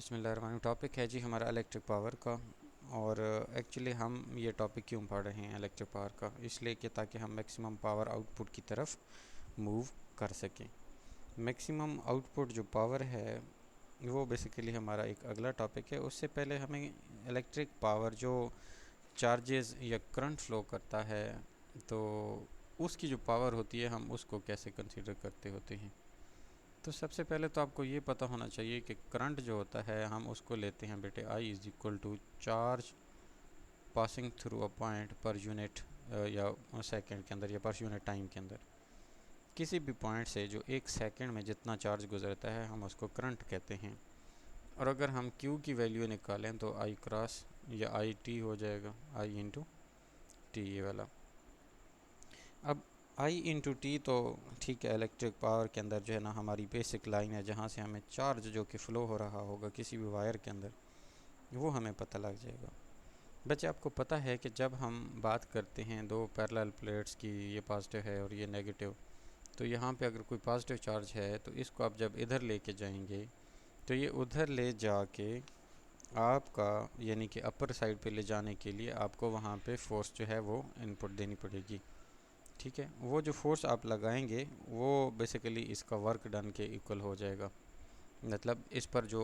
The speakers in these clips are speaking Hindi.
बिस्मिल्लाहिर्रहमानिर्रहीम। टॉपिक है जी हमारा इलेक्ट्रिक पावर का। और एक्चुअली हम ये टॉपिक क्यों पढ़ रहे हैं इलेक्ट्रिक पावर का, इसलिए कि ताकि हम मैक्सिमम पावर आउटपुट की तरफ मूव कर सकें। मैक्सिमम आउटपुट जो पावर है वो बेसिकली हमारा एक अगला टॉपिक है। उससे पहले हमें इलेक्ट्रिक पावर जो चार्जेस या करंट फ्लो करता है, तो उसकी जो पावर होती है हम उसको कैसे कंसीडर करते होते हैं। तो सबसे पहले तो आपको ये पता होना चाहिए कि करंट जो होता है हम उसको लेते हैं बेटे I is equal to charge passing through a point per unit या सेकंड के अंदर या पर यूनिट टाइम के अंदर। किसी भी पॉइंट से जो एक सेकंड में जितना चार्ज गुजरता है हम उसको करंट कहते हैं। और अगर हम Q की वैल्यू निकालें तो I क्रॉस या आई टी हो जाएगा, I इंटू टी ये वाला। अब I इंटू टी तो ठीक है, इलेक्ट्रिक पावर के अंदर जो है ना हमारी बेसिक लाइन है जहाँ से हमें चार्ज जो कि फ़्लो हो रहा होगा किसी भी वायर के अंदर वो हमें पता लग जाएगा। बच्चे आपको पता है कि जब हम बात करते हैं दो पैरेलल प्लेट्स की, ये पॉजिटिव है और ये नेगेटिव, तो यहाँ पे अगर कोई पॉजिटिव चार्ज है तो इसको आप जब इधर लेके जाएंगे तो ये उधर ले जाके आपका यानी कि अपर साइड पे ले जाने के लिए आपको वहाँ पे फोर्स जो है वो इनपुट देनी पड़ेगी। ठीक है, वो जो फोर्स आप लगाएंगे वो बेसिकली इसका वर्क डन के इक्वल हो जाएगा। मतलब इस पर जो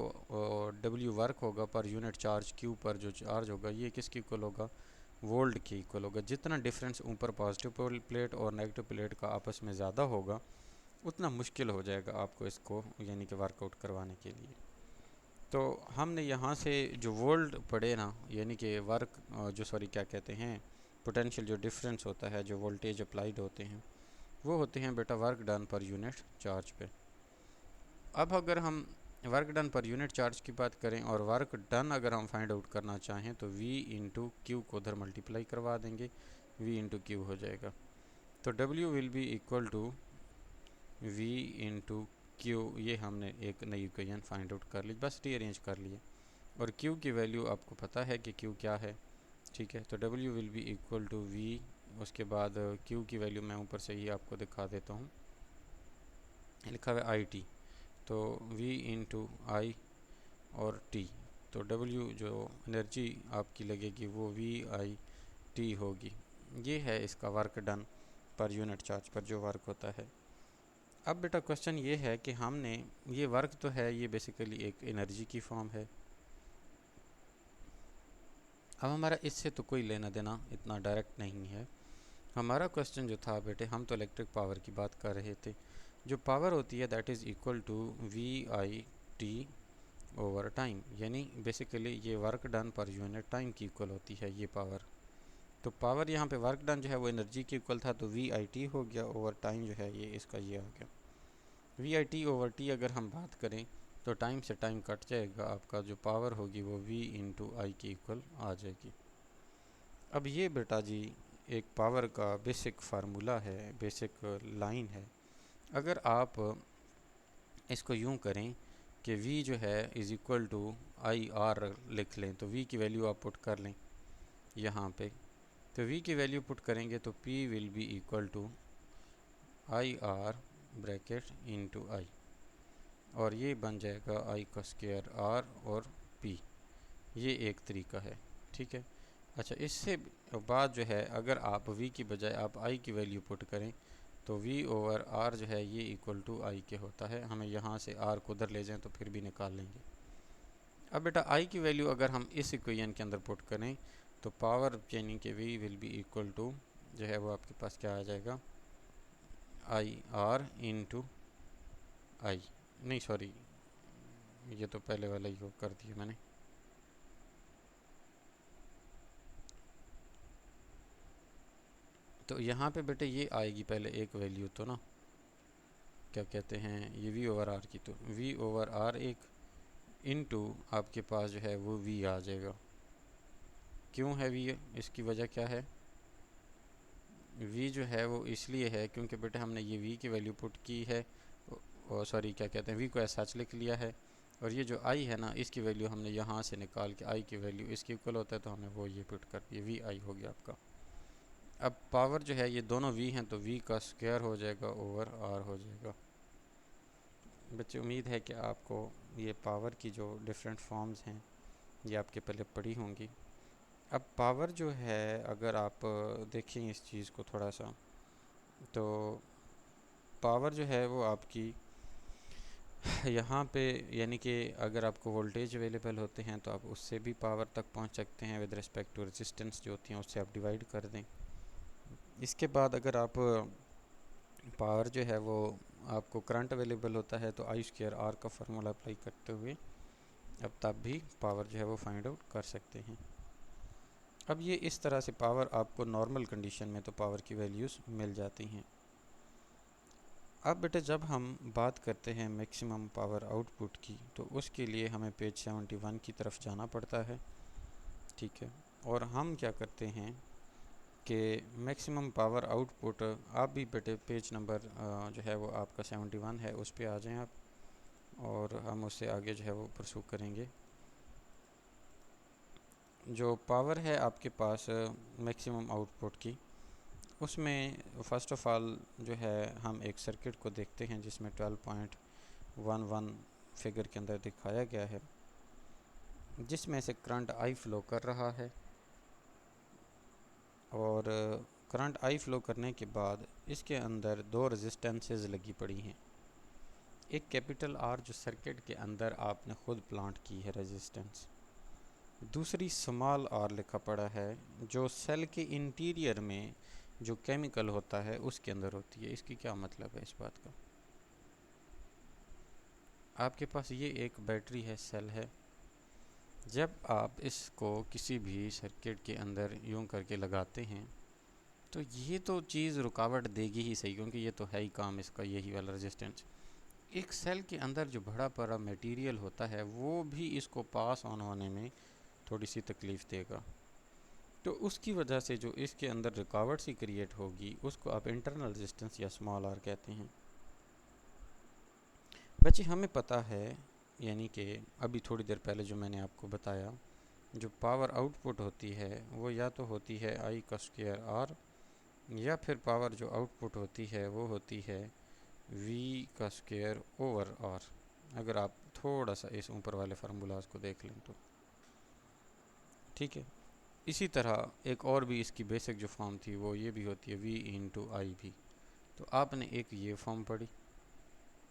डब्ल्यू वर्क होगा पर यूनिट चार्ज क्यू पर जो चार्ज होगा ये किसके इक्वल होगा, वोल्ट के इक्वल होगा। जितना डिफरेंस ऊपर पॉजिटिव प्लेट और नेगेटिव प्लेट का आपस में ज़्यादा होगा उतना मुश्किल हो जाएगा आपको इसको यानी कि वर्कआउट करवाने के लिए। तो हमने यहाँ से जो वोल्ट पढ़े ना, यानी कि वर्क जो सॉरी क्या कहते हैं पोटेंशियल जो डिफरेंस होता है, जो वोल्टेज अप्लाइड होते हैं वो होते हैं बेटा work done per unit charge पे। अब अगर हम work done per unit charge की बात करें और वर्क डन अगर हम फाइंड आउट करना चाहें तो V इंटू क्यू को उधर मल्टीप्लाई करवा देंगे, V इंटू क्यू हो जाएगा। तो W will be equal to V into Q. ये हमने एक नई इक्वेशन फाइंड आउट कर ली, बस रीअरेंज कर लिए। और Q की वैल्यू आपको पता है कि Q क्या है, ठीक है। तो W will be equal to V, उसके बाद Q की वैल्यू मैं ऊपर से ही आपको दिखा देता हूँ, लिखा हुआ है IT। तो V इंटू आई और T, तो W जो एनर्जी आपकी लगेगी वो VIT होगी। ये है इसका work done per unit charge पर जो वर्क होता है। अब बेटा क्वेश्चन ये है कि हमने ये वर्क तो है, ये बेसिकली एक एनर्जी की फॉर्म है। अब हमारा इससे तो कोई लेना देना इतना डायरेक्ट नहीं है। हमारा क्वेश्चन जो था बेटे, हम तो इलेक्ट्रिक पावर की बात कर रहे थे। जो पावर होती है that is equal to VIT over time, यानी बेसिकली ये work done per unit time की इक्वल होती है ये पावर। तो पावर यहाँ पे वर्क डन जो है वो एनर्जी की इक्वल था, तो VIT हो गया ओवर टाइम जो है ये इसका ये आ गया। VIT ओवर T अगर हम बात करें तो टाइम से टाइम कट जाएगा, आपका जो पावर होगी वो V इंटू आई की इक्वल आ जाएगी। अब ये बेटा जी एक पावर का बेसिक फार्मूला है, बेसिक लाइन है। अगर आप इसको यूं करें कि V जो है इज़ इक्वल टू IR लिख लें, तो V की वैल्यू आप पुट कर लें यहाँ पे। तो V की वैल्यू पुट करेंगे तो P will be equal to IR bracket into I, और ये बन जाएगा I का स्क्वायर R और P। ये एक तरीका है, ठीक है। अच्छा, इससे बाद जो है अगर आप V की बजाय आप I की वैल्यू पुट करें तो V ओवर R जो है ये इक्वल टू I के होता है। हमें यहाँ से R को उधर ले जाएं तो फिर भी निकाल लेंगे। अब बेटा I की वैल्यू अगर हम इस इक्वेशन के अंदर पुट करें तो पावर यानी कि V will be equal to जो है वो आपके पास क्या आ जाएगा, IR इंटू आई, नहीं सॉरी ये तो पहले वाला ही कर दिया मैंने। तो यहाँ पे बेटे ये आएगी पहले एक वैल्यू तो ना, क्या कहते हैं ये V ओवर R की, तो V ओवर R एक इनटू आपके पास जो है वो V आ जाएगा। क्यों है V, इसकी वजह क्या है, V जो है वो इसलिए है क्योंकि बेटे हमने ये V की वैल्यू पुट की है, और सॉरी क्या कहते हैं V को ऐसा सच लिख लिया है, और ये जो I है ना इसकी वैल्यू हमने यहाँ से निकाल के I की वैल्यू इसके इक्वल होता है तो हमने वो ये पुट कर दिया, VI हो गया आपका। अब पावर जो है ये दोनों V हैं तो V का स्क्वायर हो जाएगा ओवर R हो जाएगा। बच्चे उम्मीद है कि आपको ये पावर की जो डिफरेंट फॉर्म्स हैं ये आपके पहले पढ़ी होंगी। अब पावर जो है, अगर आप देखें इस चीज़ को थोड़ा सा, तो पावर जो है वो आपकी यहाँ पे, यानी कि अगर आपको वोल्टेज अवेलेबल होते हैं तो आप उससे भी पावर तक पहुँच सकते हैं विद रिस्पेक्ट टू रेजिस्टेंस जो होती हैं, उससे आप डिवाइड कर दें। इसके बाद अगर आप पावर जो है वो आपको करंट अवेलेबल होता है तो आई स्क्वायर आर का फार्मूला अप्लाई करते हुए अब तब भी पावर जो है वो फाइंड आउट कर सकते हैं। अब ये इस तरह से पावर आपको नॉर्मल कंडीशन में तो पावर की वैल्यूज़ मिल जाती हैं। अब बेटे जब हम बात करते हैं मैक्सिमम पावर आउटपुट की, तो उसके लिए हमें पेज 71 की तरफ जाना पड़ता है, ठीक है। और हम क्या करते हैं कि मैक्सिमम पावर आउटपुट, आप भी बेटे पेज नंबर जो है वो आपका 71 है, उस पर आ जाएं आप, और हम उससे आगे जो है वो परसू करेंगे। जो पावर है आपके पास मैक्सिमम आउटपुट की, उसमें फ़र्स्ट ऑफ़ ऑल जो है हम एक सर्किट को देखते हैं जिसमें 12.11 फिगर के अंदर दिखाया गया है, जिसमें से करंट आई फ्लो कर रहा है। और करंट आई फ्लो करने के बाद इसके अंदर दो रेजिस्टेंसेस लगी पड़ी हैं। एक कैपिटल आर जो सर्किट के अंदर आपने ख़ुद प्लांट की है रेजिस्टेंस, दूसरी स्मॉल आर लिखा पड़ा है जो सेल के इंटीरियर में जो केमिकल होता है उसके अंदर होती है। इसकी क्या मतलब है इस बात का? आपके पास ये एक बैटरी है, सेल है, जब आप इसको किसी भी सर्किट के अंदर यूं करके लगाते हैं तो ये तो चीज़ रुकावट देगी ही सही, क्योंकि ये तो है ही काम इसका, यही वाला रेजिस्टेंस। एक सेल के अंदर जो बड़ा बड़ा मटेरियल होता है वो भी इसको पास ऑन होने में थोड़ी सी तकलीफ़ देगा, तो उसकी वजह से जो इसके अंदर रुकावट सी क्रिएट होगी उसको आप इंटरनल रेजिस्टेंस या स्मॉल आर कहते हैं। बच्चे हमें पता है, यानी कि अभी थोड़ी देर पहले जो मैंने आपको बताया, जो पावर आउटपुट होती है वो या तो होती है आई का स्क्वायर आर, या फिर पावर जो आउटपुट होती है वो होती है वी का स्क्वायर ओवर आर। अगर आप थोड़ा सा इस ऊपर वाले फार्मूलाज को देख लें तो ठीक है। इसी तरह एक और भी इसकी बेसिक जो फॉर्म थी वो ये भी होती है वी इंटू आई भी। तो आपने एक ये फॉर्म पढ़ी,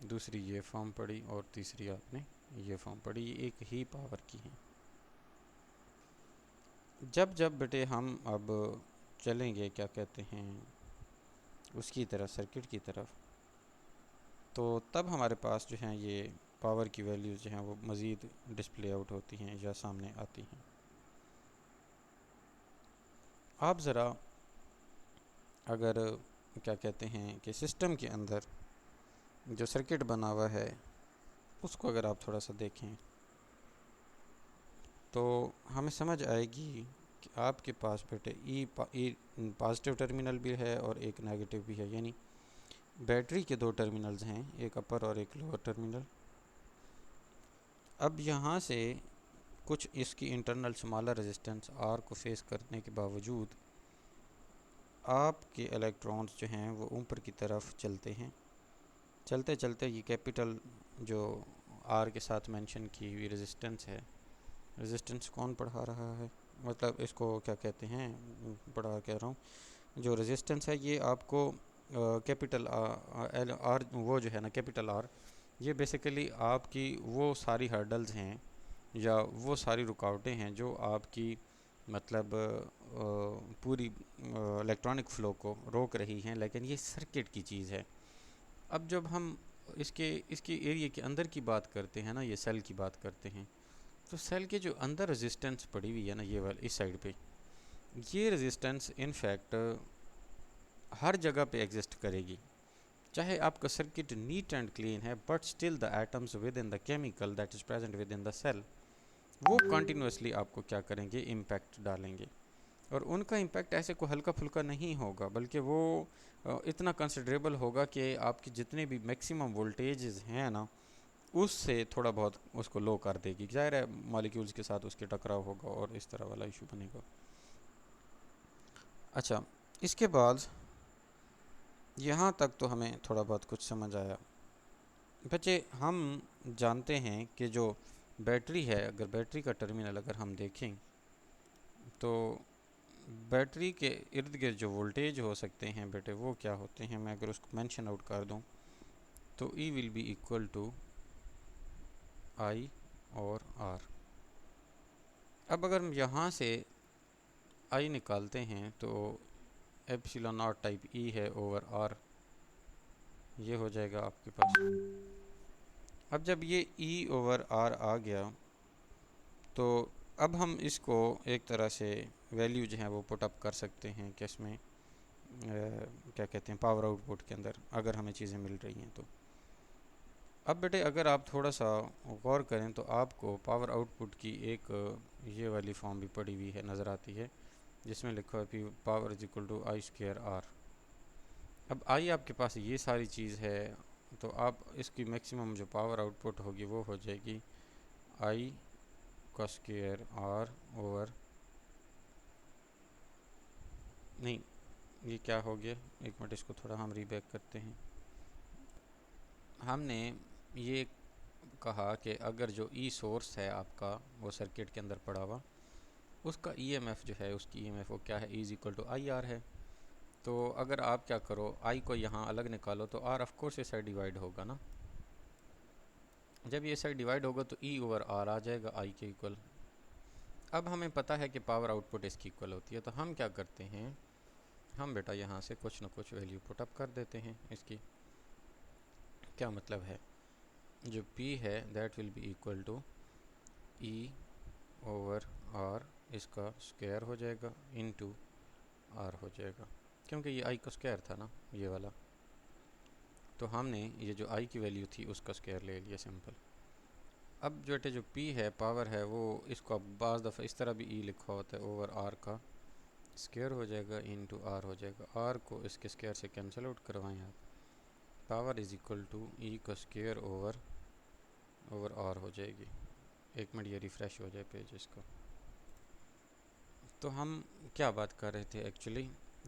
दूसरी ये फॉर्म पढ़ी, और तीसरी आपने ये फॉर्म पढ़ी, ये एक ही पावर की है। जब जब बेटे हम अब चलेंगे क्या कहते हैं उसकी तरफ, सर्किट की तरफ, तो तब हमारे पास जो हैं ये पावर की वैल्यूज़ जो हैं वो मज़ीद डिस्प्ले आउट होती हैं या सामने आती हैं। आप ज़रा अगर क्या कहते हैं कि सिस्टम के अंदर जो सर्किट बना हुआ है उसको अगर आप थोड़ा सा देखें तो हमें समझ आएगी कि आपके पास बेटे ई पॉजिटिव टर्मिनल भी है और एक नेगेटिव भी है, यानी बैटरी के दो टर्मिनल्स हैं, एक अपर और एक लोअर टर्मिनल। अब यहाँ से कुछ इसकी इंटरनल स्मॉलर रेजिस्टेंस आर को फेस करने के बावजूद आपके इलेक्ट्रॉन्स जो हैं वो ऊपर की तरफ चलते हैं। चलते चलते ये कैपिटल जो आर के साथ मेंशन की हुई रेजिस्टेंस है, रेजिस्टेंस कौन पढ़ा रहा है, मतलब इसको क्या कहते हैं, पढ़ा कह रहा हूँ, जो रेजिस्टेंस है ये आपको कैपिटल एल आर, वो जो है ना कैपिटल आर, ये बेसिकली आपकी वो सारी हर्डल्स हैं या वो सारी रुकावटें हैं जो आपकी मतलब पूरी इलेक्ट्रॉनिक फ़्लो को रोक रही हैं, लेकिन ये सर्किट की चीज़ है। अब जब हम इसके एरिया के अंदर की बात करते हैं ना, ये सेल की बात करते हैं, तो सेल के जो अंदर रेजिस्टेंस पड़ी हुई है ना, ये वाली इस साइड पे, ये रेजिस्टेंस इनफैक्ट हर जगह पे एग्जिस्ट करेगी। चाहे आपका सर्किट नीट एंड क्लीन है, but still the atoms within the chemical that is present within the cell वो कंटिन्यूसली आपको क्या करेंगे, इम्पैक्ट डालेंगे। और उनका इम्पैक्ट ऐसे को हल्का फुल्का नहीं होगा, बल्कि वो इतना कंसिडरेबल होगा कि आपकी जितने भी मैक्सिमम वोल्टेजेस हैं ना उससे थोड़ा बहुत उसको लो कर देगी। ज़ाहिर है मॉलिक्यूल्स के साथ उसके टकराव होगा और इस तरह वाला इशू बनेगा। अच्छा, इसके बाद यहाँ तक तो हमें थोड़ा बहुत कुछ समझ आया। बच्चे हम जानते हैं कि जो बैटरी है, अगर बैटरी का टर्मिनल अगर हम देखें तो बैटरी के इर्द गिर्द जो वोल्टेज हो सकते हैं बेटे वो क्या होते हैं, मैं अगर उसको मेंशन आउट कर दूं तो E will be equal to I और R। अब अगर हम यहाँ से I निकालते हैं तो एप्सिलॉन नॉट टाइप E है ओवर R, ये हो जाएगा आपके पास। अब जब ये E ओवर R आ गया तो अब हम इसको एक तरह से वैल्यू जो है वो पुट अप कर सकते हैं कि इसमें क्या कहते हैं पावर आउटपुट के अंदर, अगर हमें चीज़ें मिल रही हैं तो। अब बेटे अगर आप थोड़ा सा गौर करें तो आपको पावर आउटपुट की एक ये वाली फॉर्म भी पड़ी हुई है नज़र आती है, जिसमें लिखा है P power is equal to I square R. अब आई आपके पास ये सारी चीज़ है तो आप इसकी मैक्सिमम जो पावर आउटपुट होगी वो हो जाएगी आई का स्क्वायर आर ओवर, नहीं ये क्या हो गया, एक मिनट इसको थोड़ा हम रीबैक करते हैं। हमने ये कहा कि अगर जो ई सोर्स है आपका वो सर्किट के अंदर पड़ा हुआ, उसका ईएमएफ जो है, उसकी ईएमएफ वो क्या है, E is equal to I R है। तो अगर आप क्या करो, आई को यहाँ अलग निकालो तो आर ऑफ कोर्स इस साइड डिवाइड होगा ना। जब ये साइड डिवाइड होगा तो ई ओवर आर आ जाएगा आई के इक्वल। अब हमें पता है कि पावर आउटपुट इसकी इक्वल होती है, तो हम क्या करते हैं, हम बेटा यहाँ से कुछ ना कुछ वैल्यू पुट अप कर देते हैं। इसकी क्या मतलब है, जो P है that will be equal to E over R, इसका स्क्वायर हो जाएगा इनटू आर हो जाएगा, क्योंकि ये आई का स्क्वायर था ना ये वाला, तो हमने ये जो आई की वैल्यू थी उसका स्क्वायर ले लिया, सिंपल। अब जो P है पावर है वो, इसको अब बाज़ दफ़ा इस तरह भी ई लिखा होता है, ओवर आर का स्क्वायर हो जाएगा इनटू आर हो जाएगा। आर को इसके स्क्वायर से कैंसिल आउट करवाएं आप, पावर इज इक्वल टू ई का स्क्वायर ओवर आर हो जाएगी। एक मिनट ये रिफ़्रेश हो जाए पेज इसका। तो हम क्या बात कर रहे थे एक्चुअली,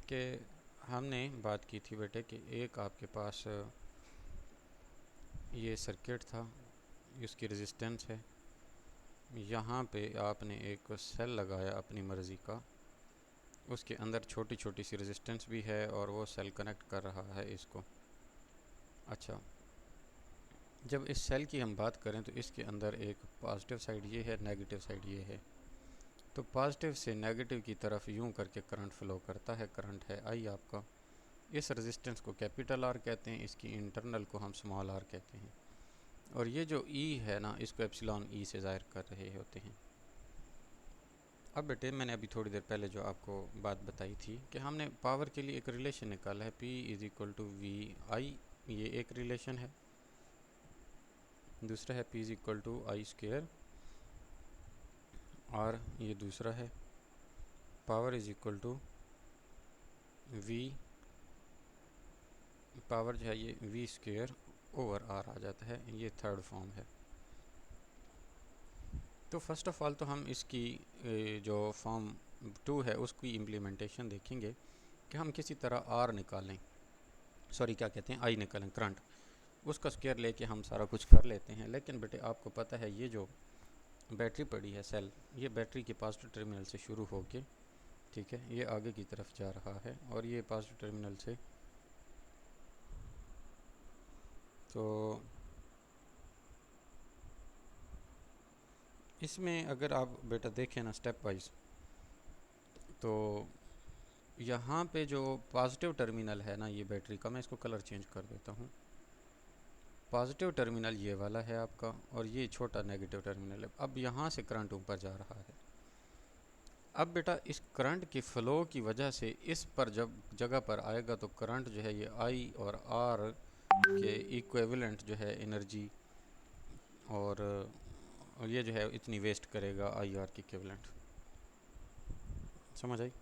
कि हमने बात की थी बेटे कि एक आपके पास ये सर्किट था, इसकी रेजिस्टेंस है, यहाँ पे आपने एक सेल लगाया अपनी मर्ज़ी का, उसके अंदर छोटी छोटी सी रेजिस्टेंस भी है और वो सेल कनेक्ट कर रहा है इसको। अच्छा, जब इस सेल की हम बात करें तो इसके अंदर एक पॉजिटिव साइड ये है, नेगेटिव साइड ये है। तो पॉजिटिव से नेगेटिव की तरफ यूं करके करंट फ्लो करता है, करंट है आई आपका। इस रेजिस्टेंस को कैपिटल आर कहते हैं, इसकी इंटरनल को हम स्मॉल आर कहते हैं, और ये जो ई है ना इसको एप्सिलॉन ई से ज़ाहिर कर रहे होते हैं। अब बेटे मैंने अभी थोड़ी देर पहले जो आपको बात बताई थी कि हमने पावर के लिए एक रिलेशन निकाला है, P is equal to V I, ये एक रिलेशन है। दूसरा है P is equal to I square R, ये दूसरा है। Power is equal to V, power जो है ये वी स्क्वायर ओवर आर आ जाता है, ये थर्ड फॉर्म है। तो फर्स्ट ऑफ ऑल तो हम इसकी जो फॉर्म 2 है उसकी इम्प्लीमेंटेशन देखेंगे कि हम किसी तरह आर निकालें, सॉरी क्या कहते हैं आई निकालें, करंट, उसका स्क्वायर लेके हम सारा कुछ कर लेते हैं। लेकिन बेटे आपको पता है ये जो बैटरी पड़ी है सेल, ये बैटरी के पॉजिटिव टर्मिनल से शुरू होके, ठीक है, ये आगे की तरफ जा रहा है और ये पॉजिटिव टर्मिनल से, तो इसमें अगर आप बेटा देखें ना स्टेप वाइज, तो यहाँ पे जो पॉजिटिव टर्मिनल है ना ये बैटरी का, मैं इसको कलर चेंज कर देता हूँ। पॉजिटिव टर्मिनल ये वाला है आपका और ये छोटा नेगेटिव टर्मिनल है। अब यहाँ से करंट ऊपर जा रहा है। अब बेटा इस करंट की फ़्लो की वजह से इस पर जब जगह पर आएगा तो करंट जो है ये आई और आर के इक्विवेलेंट जो है एनर्जी, और ये जो है इतनी वेस्ट करेगा आई आर की इक्विवेलेंट। समझ आई?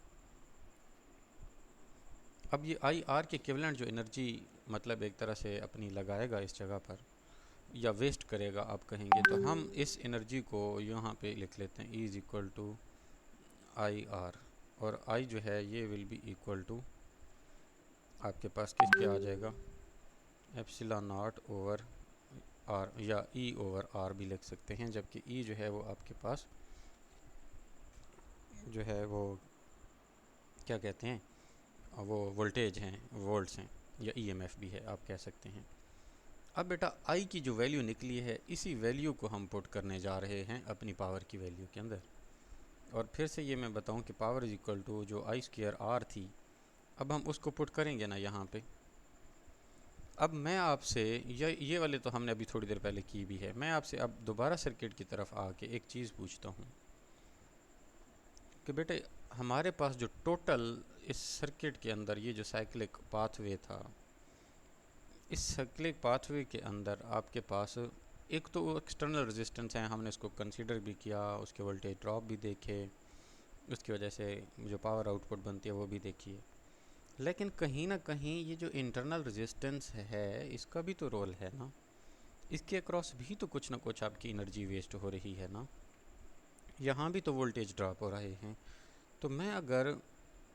अब ये आई आर के इक्विवेलेंट जो एनर्जी मतलब एक तरह से अपनी लगाएगा इस जगह पर, या वेस्ट करेगा आप कहेंगे, तो हम इस एनर्जी को यहाँ पे लिख लेते हैं, E is equal to I R, और I जो है ये विल बी इक्वल टू आपके पास किसके आ जाएगा, एप्सिलॉन नॉट ओवर आर या ई ओवर आर भी लिख सकते हैं, जबकि ई जो है वो आपके पास जो है वो क्या कहते हैं, वो वोल्टेज हैं, वोल्ट्स हैं, या ईएमएफ भी है आप कह सकते हैं। अब बेटा आई की जो वैल्यू निकली है, इसी वैल्यू को हम पुट करने जा रहे हैं अपनी पावर की वैल्यू के अंदर। और फिर से ये मैं बताऊं कि पावर इज इक्वल टू जो आई स्क्वायर आर थी, अब हम उसको पुट करेंगे ना यहाँ पे। अब मैं आपसे ये वाले तो हमने अभी थोड़ी देर पहले की भी है, मैं आपसे अब दोबारा सर्किट की तरफ आके एक चीज़ पूछता हूँ कि बेटे हमारे पास जो टोटल इस सर्किट के अंदर ये जो साइक्लिक पाथवे था, इस साइक्लिक पाथवे के अंदर आपके पास एक तो एक्सटर्नल रेजिस्टेंस है, हमने इसको कंसीडर भी किया, उसके वोल्टेज ड्रॉप भी देखे, उसकी वजह से जो पावर आउटपुट बनती है वो भी देखिए। लेकिन कहीं ना कहीं ये जो इंटरनल रेजिस्टेंस है इसका भी तो रोल है ना, इसके अक्रॉस भी तो कुछ ना कुछ आपकी एनर्जी वेस्ट हो रही है ना, यहाँ भी तो वोल्टेज ड्रॉप हो रहे हैं। तो मैं अगर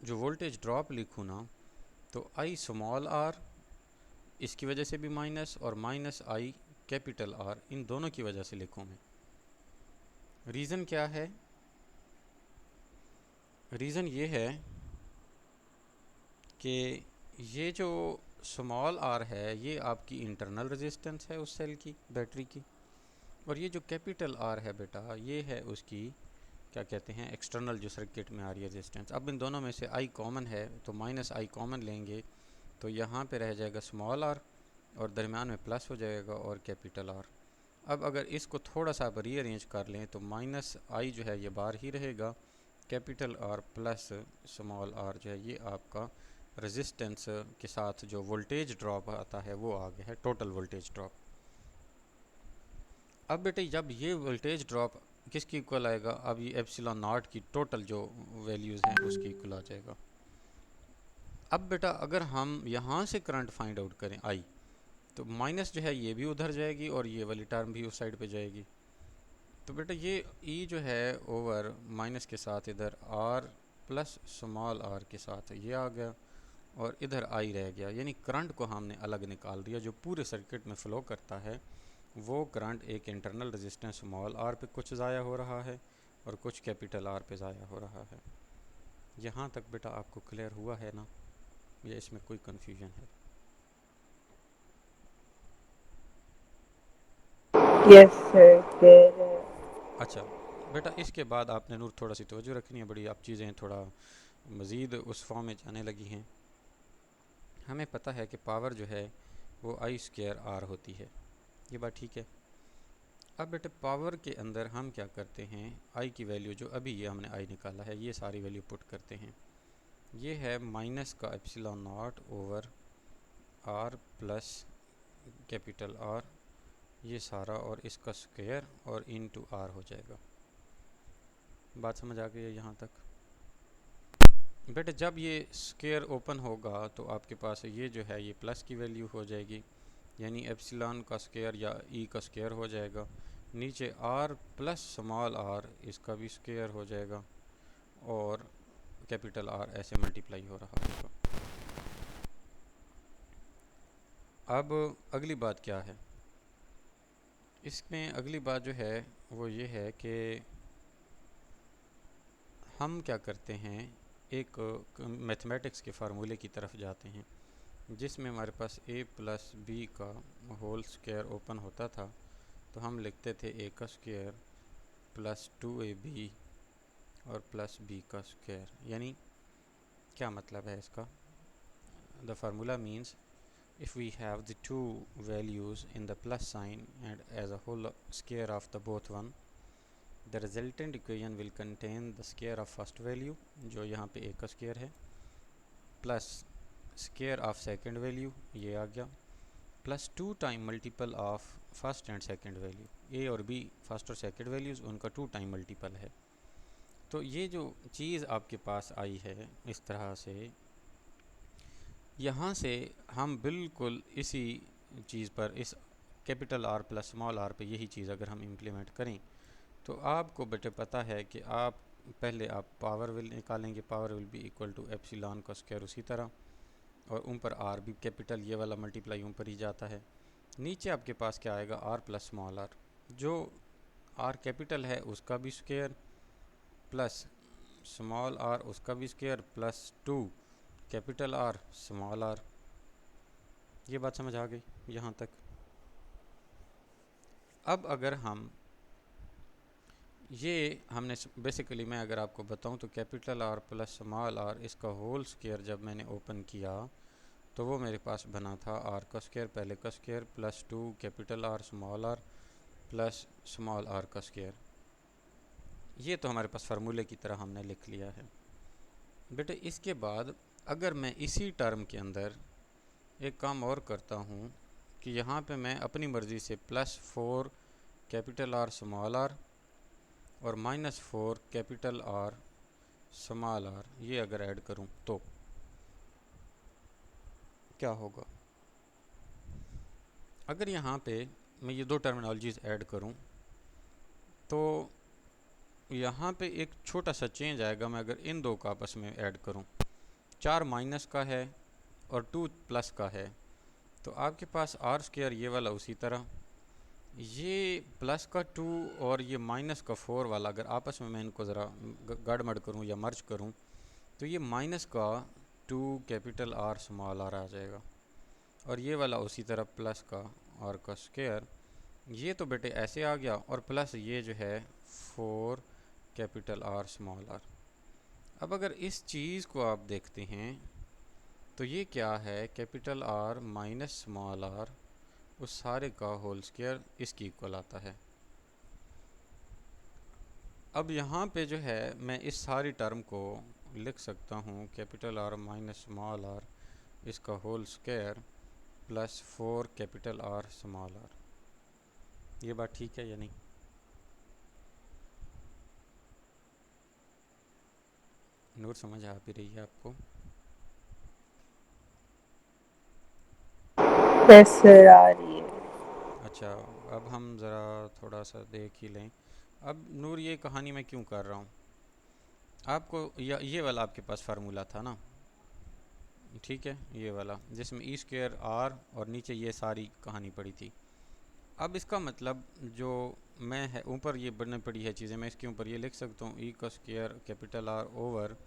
जो वोल्टेज ड्रॉप लिखूँ ना, तो आई स्मॉल आर इसकी वजह से भी माइनस, और माइनस आई कैपिटल आर, इन दोनों की वजह से लिखूँ मैं। रीज़न क्या है? रीज़न ये है कि ये जो स्मॉल आर है ये आपकी इंटरनल रेजिस्टेंस है उस सेल की, बैटरी की, और ये जो कैपिटल आर है बेटा ये है उसकी क्या कहते हैं, एक्सटर्नल जो सर्किट में आ रही है रेजिस्टेंस। अब इन दोनों में से आई कॉमन है तो माइनस आई कॉमन लेंगे तो यहाँ पे रह जाएगा स्मॉल आर, और दरमियान में प्लस हो जाएगा और कैपिटल आर। अब अगर इसको थोड़ा सा आप रीअरेंज कर लें तो माइनस आई जो है ये बाहर ही रहेगा, capital R plus small R जो है ये आपका रेजिस्टेंस के साथ जो वोल्टेज ड्रॉप आता है वो आ गया है टोटल वोल्टेज ड्रॉप। अब बेटे जब ये वोल्टेज ड्रॉप किसकी इक्वल आएगा, अब ये एप्सिलॉन नॉट की टोटल जो वैल्यूज़ हैं उसकी इक्वल आ जाएगा। अब बेटा अगर हम यहाँ से करंट फाइंड आउट करें आई, तो माइनस जो है ये भी उधर जाएगी और ये वाली टर्म भी उस साइड पे जाएगी। तो बेटा ये ई जो है ओवर माइनस के साथ इधर आर प्लस स्मॉल आर के साथ ये आ गया, और इधर आई रह गया, यानी करंट को हमने अलग निकाल दिया। जो पूरे सर्किट में फ़्लो करता है वो करंट एक इंटरनल रेजिस्टेंस स्मॉल आर पे कुछ ज़ाया हो रहा है और कुछ कैपिटल आर पे ज़ाया हो रहा है। यहाँ तक बेटा आपको क्लियर हुआ है ना, या इसमें कोई कन्फ्यूजन है? यस सर, क्लियर है। अच्छा बेटा, इसके बाद आपने नूर थोड़ा सी तवज्जो रखनी है, बड़ी आप चीज़ें थोड़ा मज़ीद उस फॉर्म में जाने लगी हैं। हमें पता है कि पावर जो है वो आई स्क्वायर आर होती है, ये बात ठीक है। अब बेटे पावर के अंदर हम क्या करते हैं, आई की वैल्यू जो अभी ये हमने आई निकाला है ये सारी वैल्यू पुट करते हैं। ये है माइनस का epsilon naught over R plus capital R, ये सारा और इसका स्क्वायर और इनटू आर हो जाएगा। बात समझ आ गई है यहाँ तक? बेटे जब ये स्क्वायर ओपन होगा तो आपके पास ये जो है ये प्लस की वैल्यू हो जाएगी, यानी एप्सिलॉन का स्क्वायर या ई का स्क्वायर हो जाएगा। नीचे आर प्लस स्मॉल आर इसका भी स्क्वायर हो जाएगा, और कैपिटल आर ऐसे मल्टीप्लाई हो रहा होगा। अब अगली बात क्या है, इसमें अगली बात जो है वो ये है कि हम क्या करते हैं, एक मैथमेटिक्स के फार्मूले की तरफ जाते हैं जिसमें हमारे पास a प्लस बी का होल स्क्वायर ओपन होता था, तो हम लिखते थे a का स्क्वायर प्लस 2ab और प्लस b का स्क्वायर। यानी क्या मतलब है इसका? The formula means if we have the two values in the plus sign and as a whole square of the both one, the resultant equation will contain the square of first value जो यहाँ पे a का स्क्वायर है, plus square of second value ये आ गया, plus 2 time multiple of first and second value, A और बी फर्स्ट और सेकंड वैल्यूज़ उनका 2 टाइम मल्टीपल है। तो ये जो चीज़ आपके पास आई है इस तरह से, यहाँ से हम बिल्कुल इसी चीज़ पर, इस capital R plus small R पे यही चीज़ अगर हम इम्प्लीमेंट करें तो आपको बेटे पता है कि आप पहले आप पावर विल निकालेंगे, power will be equal to epsilon का स्क्वायर उसी तरह, और ऊपर आर भी कैपिटल ये वाला मल्टीप्लाई ऊपर ही जाता है, नीचे आपके पास क्या आएगा, आर प्लस स्मॉल आर, जो आर कैपिटल है उसका भी स्क्वायर प्लस स्मॉल आर उसका भी square plus 2 capital R small R. ये बात समझ आ गई यहाँ तक। अब अगर हम ये हमने बेसिकली, मैं अगर आपको बताऊं तो capital R plus small R इसका होल स्क्वायर जब मैंने ओपन किया तो वो मेरे पास बना था आर का स्क्वायर पहले का square plus 2 capital R small R plus small R का स्क्वायर। ये तो हमारे पास फार्मूले की तरह हमने लिख लिया है। बेटे इसके बाद अगर मैं इसी टर्म के अंदर एक काम और करता हूँ कि यहाँ पे मैं अपनी मर्ज़ी से +4 कैपिटल आर स्मॉल आर और -4 कैपिटल आर स्मॉल आर ये अगर ऐड करूँ तो क्या होगा। अगर यहाँ पे मैं ये दो टर्मिनोलॉजीज़ ऐड करूँ तो यहाँ पे एक छोटा सा चेंज आएगा। मैं अगर इन दो का आपस में ऐड करूँ, 4 माइनस का है और 2 प्लस का है, तो आपके पास आर स्क्वायर ये वाला उसी तरह, ये प्लस का 2 और ये माइनस का 4 वाला अगर आपस में मैं इनको ज़रा गड़मड़ करूँ या मर्ज करूँ तो ये माइनस का 2 कैपिटल आर स्मॉल आर आ जाएगा और ये वाला उसी तरह प्लस का आर का स्क्वायर। ये तो बेटे ऐसे आ गया और प्लस ये जो है 4 कैपिटल आर स्मॉल आर। अब अगर इस चीज़ को आप देखते हैं तो ये क्या है, capital R minus small R उस सारे का होल स्क्वायर इसकी इक्वल आता है। अब यहाँ पे जो है मैं इस सारी टर्म को लिख सकता हूँ capital R minus small R इसका whole square plus 4 capital R small R. ये बात ठीक है या नहीं? नूर समझ आ भी रही है आपको? यस सर, आ रही है। अच्छा, अब हम ज़रा थोड़ा सा देख ही लें। अब नूर ये कहानी मैं क्यों कर रहा हूँ, आपको ये वाला आपके पास फार्मूला था ना, ठीक है, ये वाला जिसमें ई स्क्वायर आर और नीचे ये सारी कहानी पड़ी थी। अब इसका मतलब जो मैं है ऊपर ये बनने पड़ी है चीज़ें, मैं इसके ऊपर ये लिख सकता हूँ ई का square capital R over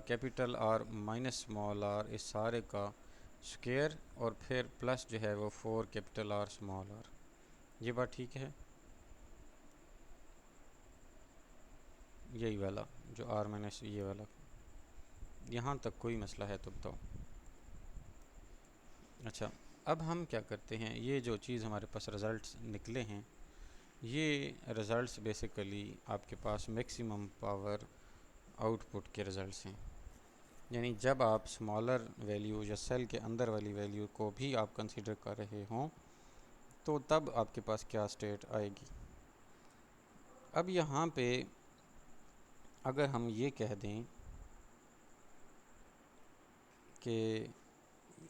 capital R minus small R इस सारे का स्क्वायर और फिर प्लस जो है वो 4 कैपिटल आर स्मॉल आर। ये बात ठीक है? यही वाला जो आर माइनस ये वाला, यहाँ तक कोई मसला है तो बताओ। अच्छा, अब हम क्या करते हैं, ये जो चीज़ हमारे पास रिज़ल्ट्स निकले हैं ये रिज़ल्ट्स बेसिकली आपके पास मैक्सिमम पावर आउटपुट के रिज़ल्ट्स हैं। यानी जब आप स्मॉलर वैल्यू या सेल के अंदर वाली वैल्यू को भी आप कंसीडर कर रहे हों तो तब आपके पास क्या स्टेट आएगी। अब यहाँ पे अगर हम ये कह दें कि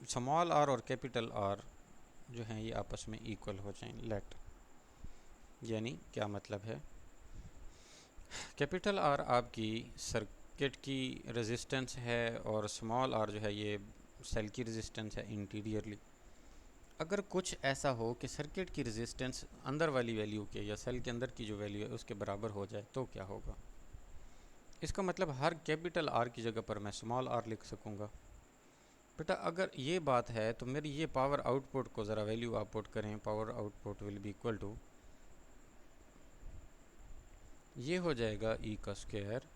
स्मॉल आर और कैपिटल आर जो हैं ये आपस में इक्वल हो जाएं, लेट, यानी क्या मतलब है, कैपिटल आर आपकी सर्किट की रेजिस्टेंस है और स्मॉल आर जो है ये सेल की रेजिस्टेंस है इंटीरियरली। अगर कुछ ऐसा हो कि सर्किट की रेजिस्टेंस अंदर वाली वैल्यू के या सेल के अंदर की जो वैल्यू है उसके बराबर हो जाए तो क्या होगा। इसका मतलब हर कैपिटल आर की जगह पर मैं स्मॉल आर लिख सकूँगा। बेटा अगर ये बात है तो मेरी ये पावर आउटपुट को ज़रा वैल्यू आप पुट करें, power output will be equal to, ये हो जाएगा ई का स्क्वायर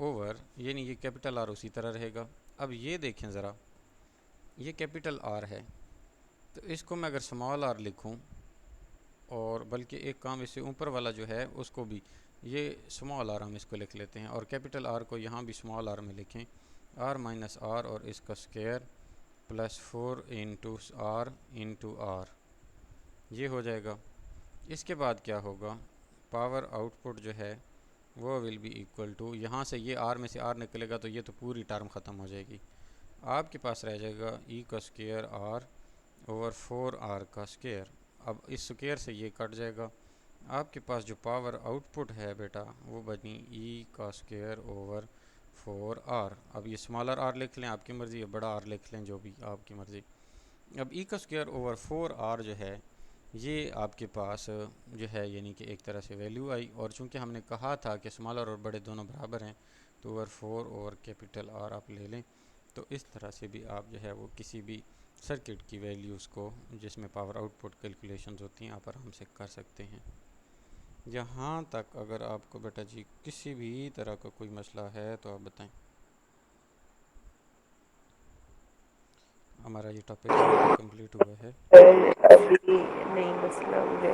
ओवर, यानी ये कैपिटल आर उसी तरह रहेगा। अब ये देखें ज़रा, ये कैपिटल आर है तो इसको मैं अगर स्मॉल आर लिखूं और बल्कि एक काम इससे ऊपर वाला जो है उसको भी ये स्मॉल आर हम इसको लिख लेते हैं और कैपिटल आर को यहाँ भी स्मॉल आर में लिखें, आर माइनस आर और इसका square plus 4 into R into R, ये हो जाएगा। इसके बाद क्या होगा, पावर आउटपुट जो है वो विल बी इक्वल टू, यहाँ से ये आर में से आर निकलेगा तो ये तो पूरी टर्म ख़त्म हो जाएगी, आपके पास रह जाएगा ई का स्क्वायर आर ओवर 4 आर का स्क्वायर। अब इस स्क्वायर से ये कट जाएगा, आपके पास जो पावर आउटपुट है बेटा वो बनी ई का स्क्वायर ओवर 4 आर। अब ये स्मॉलर आर लिख लें आपकी मर्ज़ी, या बड़ा आर लिख लें, जो भी आपकी मर्ज़ी। अब ई का स्क्वायर ओवर 4r जो है ये आपके पास जो है यानी कि एक तरह से वैल्यू आई, और चूंकि हमने कहा था कि स्मॉलर और बड़े दोनों बराबर हैं तो ओवर 4 और कैपिटल आर आप ले लें। तो इस तरह से भी आप जो है वो किसी भी सर्किट की वैल्यूज़ को जिसमें पावर आउटपुट कैलकुलेशंस होती हैं आप आराम से कर सकते हैं। यहाँ तक अगर आपको बेटा जी किसी भी तरह का कोई मसला है तो आप बताएं। हमारा ये टॉपिक यहाँ पे कंप्लीट हुआ है। सर अभी नहीं मसला मुझे।